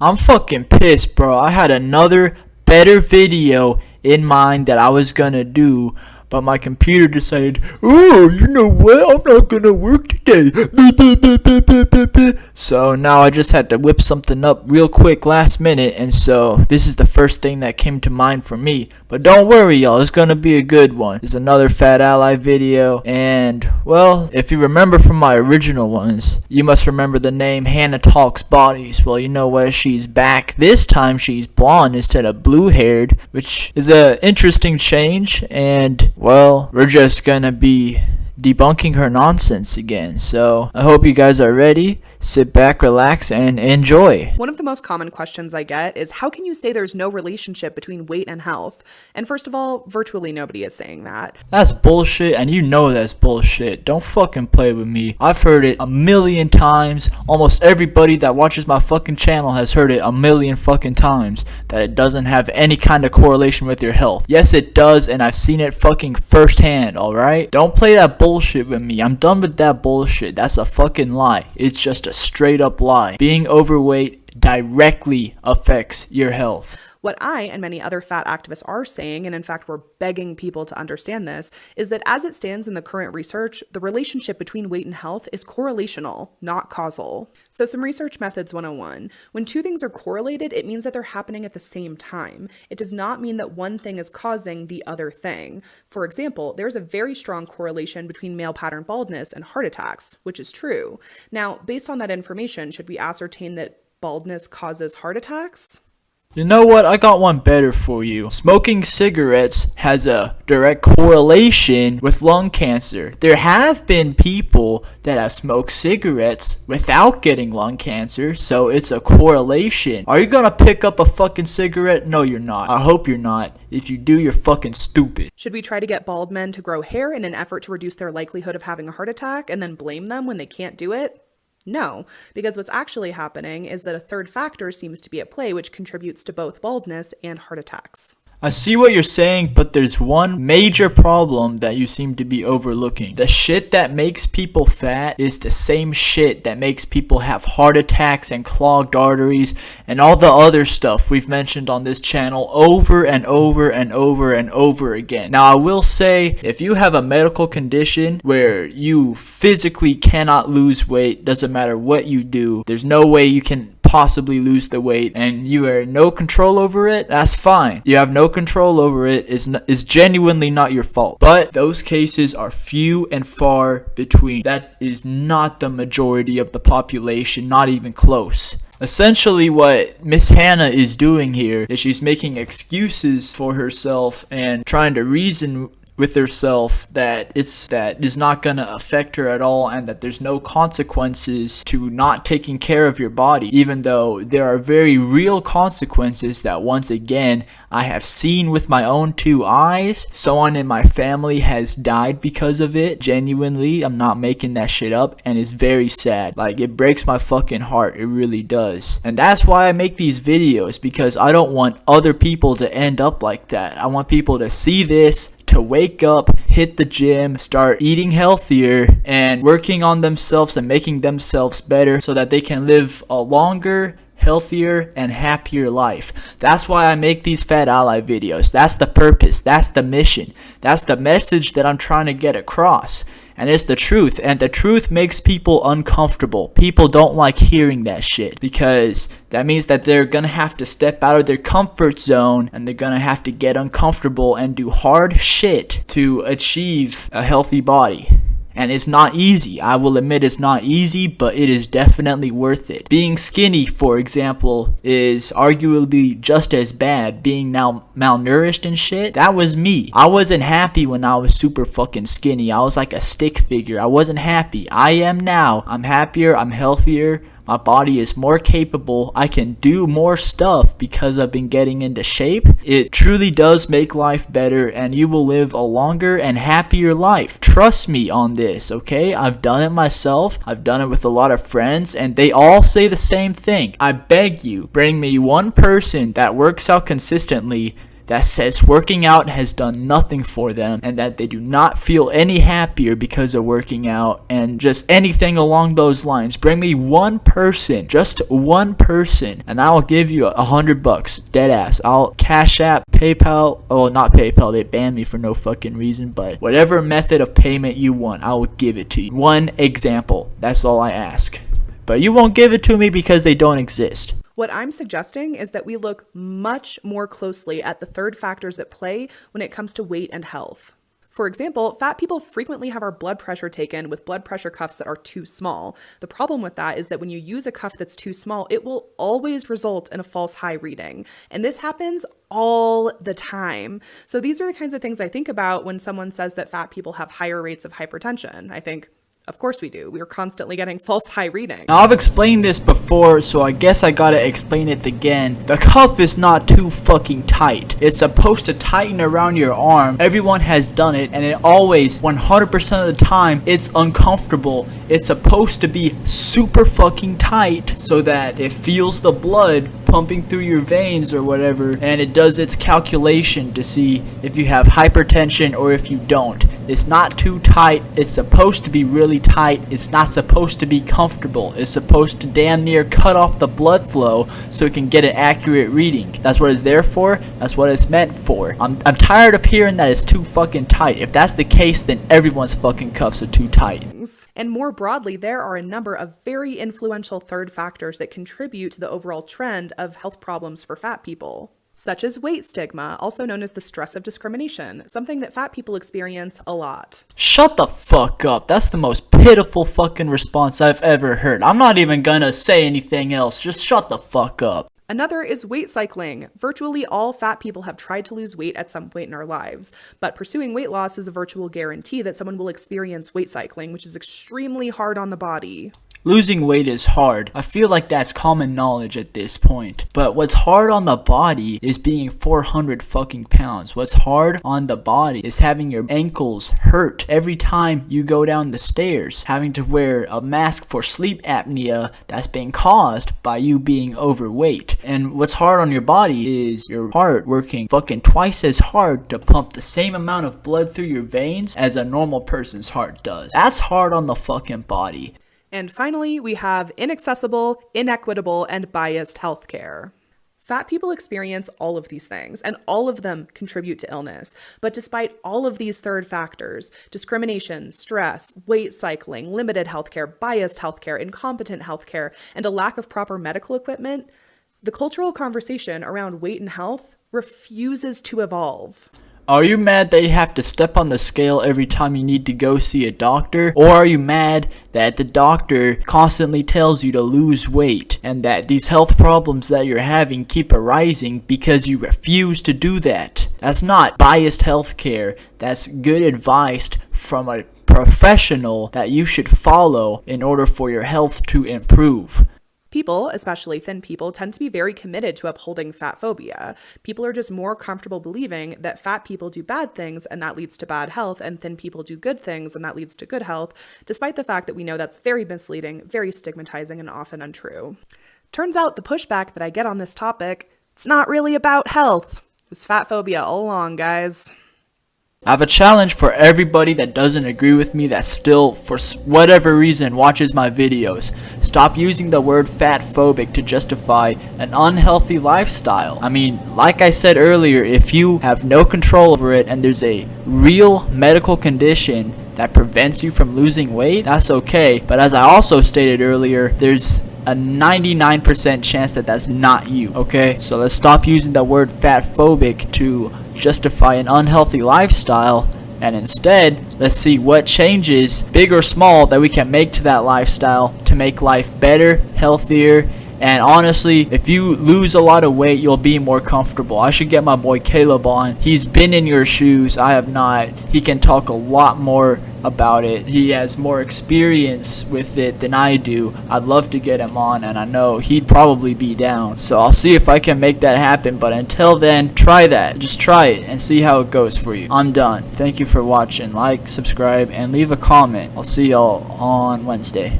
I'm fucking pissed, bro. I had another better video in mind that I was gonna do, but my computer decided, oh, you know what? I'm not gonna work today. So now I just had to whip something up real quick last minute, and so this is the first thing that came to mind for me. But don't worry, y'all, it's gonna be a good one. It's another Fat Ally video, and well, if you remember from my original ones, you must remember the name Hannah Talks Bodies. Well, you know what? She's back. This time she's blonde instead of blue-haired, which is an interesting change, and well, we're just gonna be debunking her nonsense again. So I hope you guys are ready. Sit back, relax, and enjoy. One of the most common questions I get is, how can you say there's no relationship between weight and health? And first of all, virtually nobody is saying that. That's bullshit, and you know that's bullshit. Don't fucking play with me. I've heard it a million times. Almost everybody that watches my fucking channel has heard it a million fucking times, that it doesn't have any kind of correlation with your health. Yes, it does, and I've seen it fucking firsthand, alright? Don't play that bullshit with me. I'm done with that bullshit. That's a fucking lie. It's just a straight up lie. Being overweight directly affects your health. What I and many other fat activists are saying, and in fact we're begging people to understand this, is that as it stands in the current research, the relationship between weight and health is correlational, not causal. So some research methods 101. When two things are correlated, it means that they're happening at the same time. It does not mean that one thing is causing the other thing. For example, there's a very strong correlation between male pattern baldness and heart attacks, which is true. Now, based on that information, should we ascertain that baldness causes heart attacks? You know what? I got one better for you. Smoking cigarettes has a direct correlation with lung cancer. There have been people that have smoked cigarettes without getting lung cancer, so it's a correlation. Are you gonna pick up a fucking cigarette? No, you're not. I hope you're not. If you do, you're fucking stupid. Should we try to get bald men to grow hair in an effort to reduce their likelihood of having a heart attack and then blame them when they can't do it? No, because what's actually happening is that a third factor seems to be at play, which contributes to both baldness and heart attacks. I see what you're saying, but there's one major problem that you seem to be overlooking. The shit that makes people fat is the same shit that makes people have heart attacks and clogged arteries and all the other stuff we've mentioned on this channel over and over and over and over again. Now, I will say, if you have a medical condition where you physically cannot lose weight, doesn't matter what you do, there's no way you can possibly lose the weight, and you are no control over it, that's fine. You have no control over it, is genuinely not your fault. But those cases are few and far between. That is not the majority of the population, not even close. Essentially, what Miss Hannah is doing here is she's making excuses for herself and trying to reason with herself that is not going to affect her at all, and that there's no consequences to not taking care of your body, even though there are very real consequences that, once again, I have seen with my own two eyes. Someone in my family has died because of it. Genuinely, I'm not making that shit up, and it's very sad. Like, it breaks my fucking heart. It really does. And that's why I make these videos, because I don't want other people to end up like that. I want people to see this, to wake up, hit the gym, start eating healthier, and working on themselves and making themselves better so that they can live a longer, healthier, and happier life. That's why I make these Fat Ally videos. That's the purpose. That's the mission. That's the message that I'm trying to get across. And it's the truth, and the truth makes people uncomfortable. People don't like hearing that shit, because that means that they're gonna have to step out of their comfort zone, and they're gonna have to get uncomfortable and do hard shit to achieve a healthy body. And it's not easy. I will admit it's not easy, but it is definitely worth it. Being skinny, for example, is arguably just as bad. Being now malnourished and shit, that was me. I wasn't happy when I was super fucking skinny. I was like a stick figure. I wasn't happy. I am now. I'm happier. I'm healthier. My body is more capable. I can do more stuff because I've been getting into shape. It truly does make life better, and you will live a longer and happier life. Trust me on this, okay? I've done it myself. I've done it with a lot of friends, and they all say the same thing. I beg you, bring me one person that works out consistently, that says working out has done nothing for them and that they do not feel any happier because of working out and just anything along those lines. Bring me one person, just one person, and I'll give you $100, dead ass. I'll Cash App, PayPal, oh not PayPal, they banned me for no fucking reason, but whatever method of payment you want, I will give it to you. One example, that's all I ask. But you won't give it to me because they don't exist. What I'm suggesting is that we look much more closely at the third factors at play when it comes to weight and health. For example, fat people frequently have our blood pressure taken with blood pressure cuffs that are too small. The problem with that is that when you use a cuff that's too small, it will always result in a false high reading. And this happens all the time. So these are the kinds of things I think about when someone says that fat people have higher rates of hypertension. I think, of course we do. We are constantly getting false high readings. Now, I've explained this before, so I guess I gotta explain it again. The cuff is not too fucking tight. It's supposed to tighten around your arm. Everyone has done it, and it always, 100% of the time, it's uncomfortable. It's supposed to be super fucking tight so that it feels the blood pumping through your veins or whatever, and it does its calculation to see if you have hypertension or if you don't. It's not too tight. It's supposed to be really tight. It's not supposed to be comfortable. It's supposed to damn near cut off the blood flow so it can get an accurate reading. That's what it's there for. That's what it's meant for. I'm tired of hearing that it's too fucking tight. If that's the case, then everyone's fucking cuffs are too tight. And more broadly, there are a number of very influential third factors that contribute to the overall trend of health problems for fat people, such as weight stigma, also known as the stress of discrimination, something that fat people experience a lot. Shut the fuck up. That's the most pitiful fucking response I've ever heard. I'm not even gonna say anything else. Just shut the fuck up. Another is weight cycling. Virtually all fat people have tried to lose weight at some point in our lives, but pursuing weight loss is a virtual guarantee that someone will experience weight cycling, which is extremely hard on the body. Losing weight is hard. I feel like that's common knowledge at this point. But what's hard on the body is being 400 fucking pounds. What's hard on the body is having your ankles hurt every time you go down the stairs. Having to wear a mask for sleep apnea that's being caused by you being overweight. And what's hard on your body is your heart working fucking twice as hard to pump the same amount of blood through your veins as a normal person's heart does. That's hard on the fucking body. And finally, we have inaccessible, inequitable, and biased healthcare. Fat people experience all of these things, and all of them contribute to illness. But despite all of these third factors, discrimination, stress, weight cycling, limited healthcare, biased healthcare, incompetent healthcare, and a lack of proper medical equipment, the cultural conversation around weight and health refuses to evolve. Are you mad that you have to step on the scale every time you need to go see a doctor? Or are you mad that the doctor constantly tells you to lose weight and that these health problems that you're having keep arising because you refuse to do that? That's not biased healthcare. That's good advice from a professional that you should follow in order for your health to improve. People, especially thin people, tend to be very committed to upholding fat phobia. People are just more comfortable believing that fat people do bad things and that leads to bad health, and thin people do good things and that leads to good health, despite the fact that we know that's very misleading, very stigmatizing, and often untrue. Turns out the pushback that I get on this topic, it's not really about health. It was fat phobia all along, guys. I have a challenge for everybody that doesn't agree with me that still, for whatever reason, watches my videos. Stop using the word fat phobic to justify an unhealthy lifestyle. I mean, like I said earlier, if you have no control over it and there's a real medical condition that prevents you from losing weight, that's okay. But as I also stated earlier, there's a 99% chance that that's not you, okay? So let's stop using the word fat phobic to justify an unhealthy lifestyle, and instead let's see what changes, big or small, that we can make to that lifestyle to make life better, healthier. And honestly, if you lose a lot of weight, you'll be more comfortable. I should get my boy Caleb on. He's been in your shoes. I have not. He can talk a lot more about it. He has more experience with it than I do. I'd love to get him on, and I know he'd probably be down. So I'll see if I can make that happen. But until then, try that. Just try it and see how it goes for you. I'm done. Thank you for watching. Like, subscribe, and leave a comment. I'll see y'all on Wednesday.